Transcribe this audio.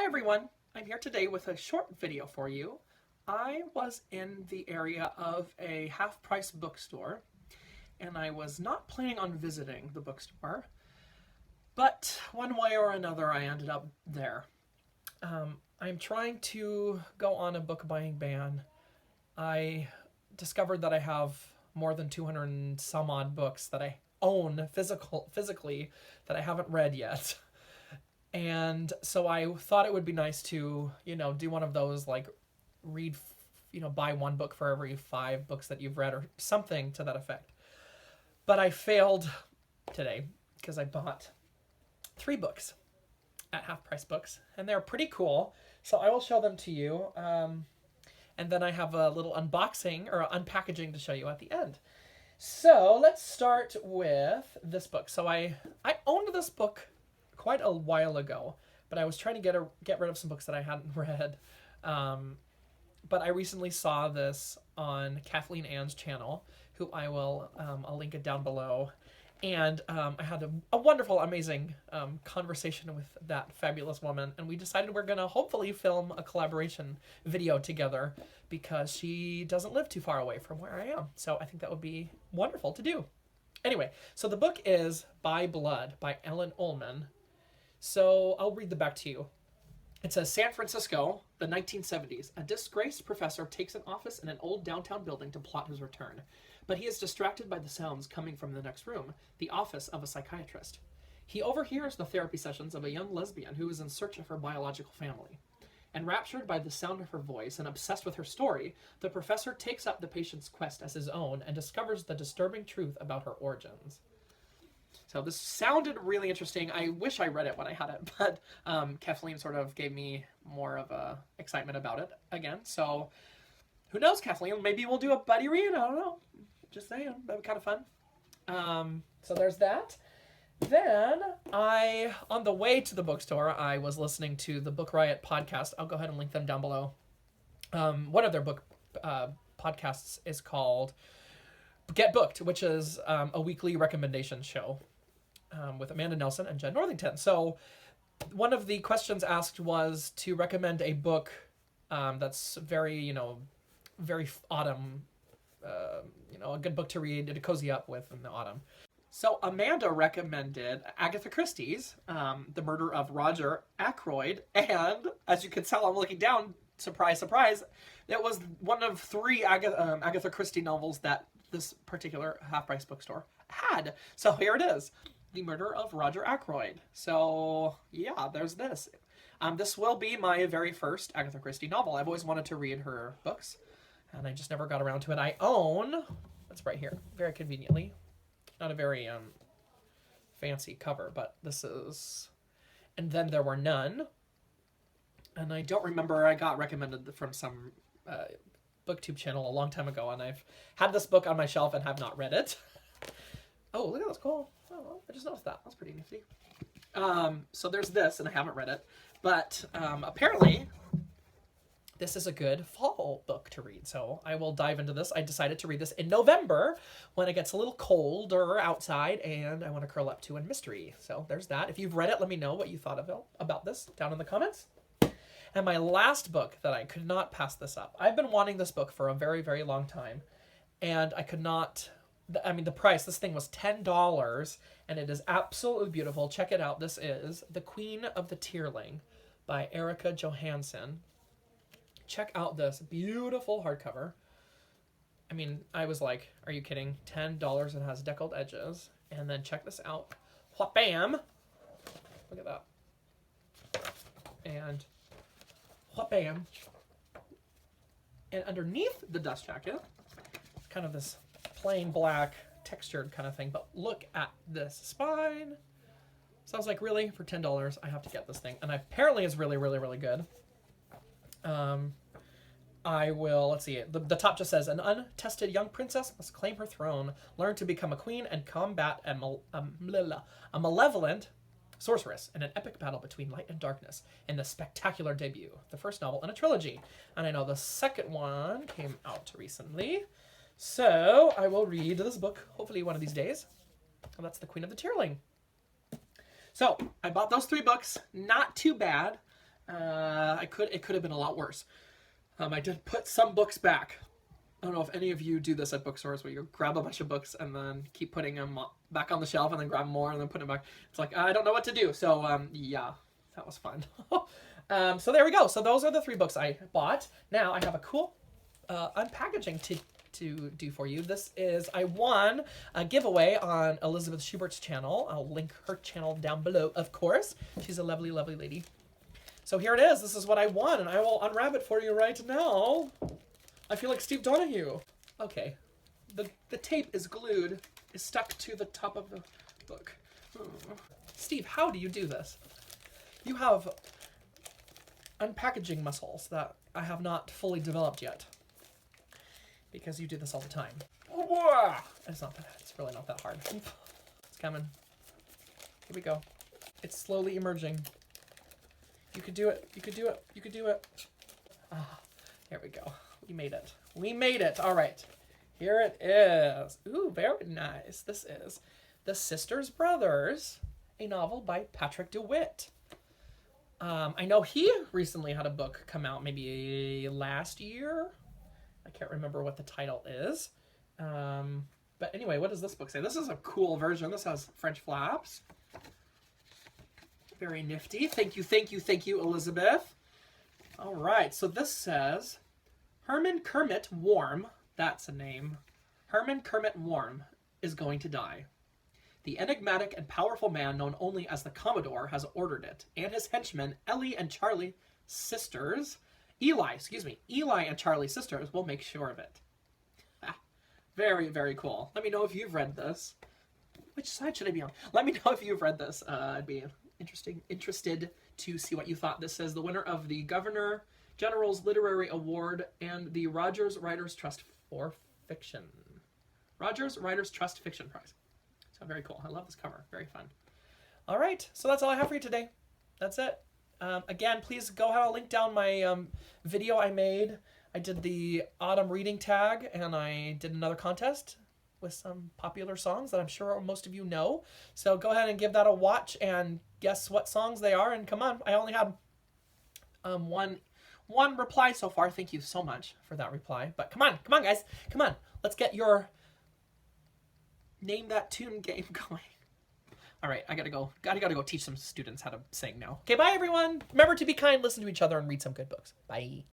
everyone, I'm here today with a short video for you. I was in the area of a half-price bookstore and I was not planning on visiting the bookstore, but one way or another I ended up there. I'm trying to go on a book buying ban. I discovered that I have more than 200 and some odd books that I own physically that I haven't read yet. And so I thought it would be nice to, do one of those, like, buy one book for every 5 books that you've read or something to that effect. But I failed today because I bought 3 books at Half Price Books, and they're pretty cool. So I will show them to you. And then I have a little unboxing or unpackaging to show you at the end. So let's start with this book. So I owned this book quite a while ago, but I was trying to get rid of some books that I hadn't read. But I recently saw this on Kathleen Ann's channel, who I'll link it down below. And I had a wonderful, amazing conversation with that fabulous woman, and we decided we're going to hopefully film a collaboration video together because she doesn't live too far away from where I am. So I think that would be wonderful to do. Anyway, so the book is By Blood by Ellen Ullman. So I'll read the back to you. It says, San Francisco, the 1970s. A disgraced professor takes an office in an old downtown building to plot his return. But he is distracted by the sounds coming from the next room, the office of a psychiatrist. He overhears the therapy sessions of a young lesbian who is in search of her biological family. Enraptured by the sound of her voice and obsessed with her story, the professor takes up the patient's quest as his own and discovers the disturbing truth about her origins. So this sounded really interesting. I wish I read it when I had it, but Kathleen sort of gave me more of a excitement about it again. So who knows, Kathleen? Maybe we'll do a buddy read. I don't know. Just saying. That'd be kind of fun. So there's that. Then on the way to the bookstore, I was listening to the Book Riot podcast. I'll go ahead and link them down below. One of their book podcasts is called Get Booked, which is a weekly recommendation show with Amanda Nelson and Jen Northington. So one of the questions asked was to recommend a book that's very, very autumn, a good book to read to cozy up with in the autumn. So Amanda recommended Agatha Christie's The Murder of Roger Ackroyd, and as you can tell, I'm looking down, surprise, surprise, it was one of 3 Agatha Christie novels that this particular half-price bookstore had. So here it is, The Murder of Roger Ackroyd. So yeah, there's this. This will be my very first Agatha Christie novel. I've always wanted to read her books, and I just never got around to it. I own, it's right here, very conveniently. Not a very fancy cover, but this is And Then There Were None. And I don't remember, I got recommended from some Booktube channel a long time ago, and I've had this book on my shelf and have not read it. Oh, look at this, cool. Oh, I just noticed that. That's pretty nifty. So there's this, and I haven't read it. But apparently, this is a good fall book to read, so I will dive into this. I decided to read this in November when it gets a little colder outside, and I want to curl up to a mystery. So there's that. If you've read it, let me know what you thought about this down in the comments. And my last book that I could not pass this up. I've been wanting this book for a very, very long time, and I could not... the price, this thing was $10, and it is absolutely beautiful. Check it out. This is The Queen of the Tearling by Erica Johansson. Check out this beautiful hardcover. I was like, are you kidding? $10 and has deckled edges. And then check this out. Wha-bam! Look at that. And wha-bam! And underneath the dust jacket, it's kind of this plain black textured kind of thing, but look at this spine. So I was like, really? For $10, I have to get this thing. And apparently it's really, really, really good. Let's see, the top just says, an untested young princess must claim her throne, learn to become a queen, and combat a malevolent sorceress in an epic battle between light and darkness in the spectacular debut, the first novel in a trilogy. And I know the second one came out recently, so I will read this book hopefully one of these days. And that's The Queen of the Tearling. So I bought those 3 books, not too bad. It could have been a lot worse. I did put some books back. I don't know if any of you do this at bookstores where you grab a bunch of books and then keep putting them back on the shelf and then grab more and then put them back. It's like, I don't know what to do. So, yeah, that was fun. So there we go. So those are the 3 books I bought. Now I have a cool unpackaging to do for you. This is, I won a giveaway on Elizabeth Schubert's channel. I'll link her channel down below, of course. She's a lovely, lovely lady. So here it is. This is what I won, and I will unwrap it for you right now. I feel like Steve Donahue. Okay. The tape is stuck to the top of the book. Steve, how do you do this? You have unpackaging muscles that I have not fully developed yet. Because you do this all the time. It's really not that hard. It's coming. Here we go. It's slowly emerging. You could do it. You could do it. You could do it. Here we go. We made it. We made it. All right. Here it is. Ooh, very nice. This is The Sisters Brothers, a novel by Patrick DeWitt. I know he recently had a book come out maybe last year. I can't remember what the title is. But anyway, what does this book say? This is a cool version. This has French flaps. Very nifty. Thank you, thank you, thank you, Elizabeth. All right, so this says, Herman Kermit Warm, that's a name. Herman Kermit Warm is going to die. The enigmatic and powerful man known only as the Commodore has ordered it, and his henchmen, Eli and Charlie and Charlie sisters will make sure of it. Very, very cool. Let me know if you've read this. Which side should I be on? Let me know if you've read this. I'd be interested to see what you thought. This is the winner of the Governor General's Literary Award and the Rogers Writers Trust for Fiction. Rogers Writers Trust Fiction Prize. So very cool. I love this cover. Very fun. All right. So that's all I have for you today. That's it. Again, please go ahead. I'll link down my video I made. I did the autumn reading tag, and I did another contest with some popular songs that I'm sure most of you know. So go ahead and give that a watch and guess what songs they are. And come on, I only had one reply so far. Thank you so much for that reply. But come on, guys. Come on. Let's get your Name That Tune game going. All right, I gotta go teach some students how to sing now. Okay, bye everyone. Remember to be kind, listen to each other, and read some good books. Bye.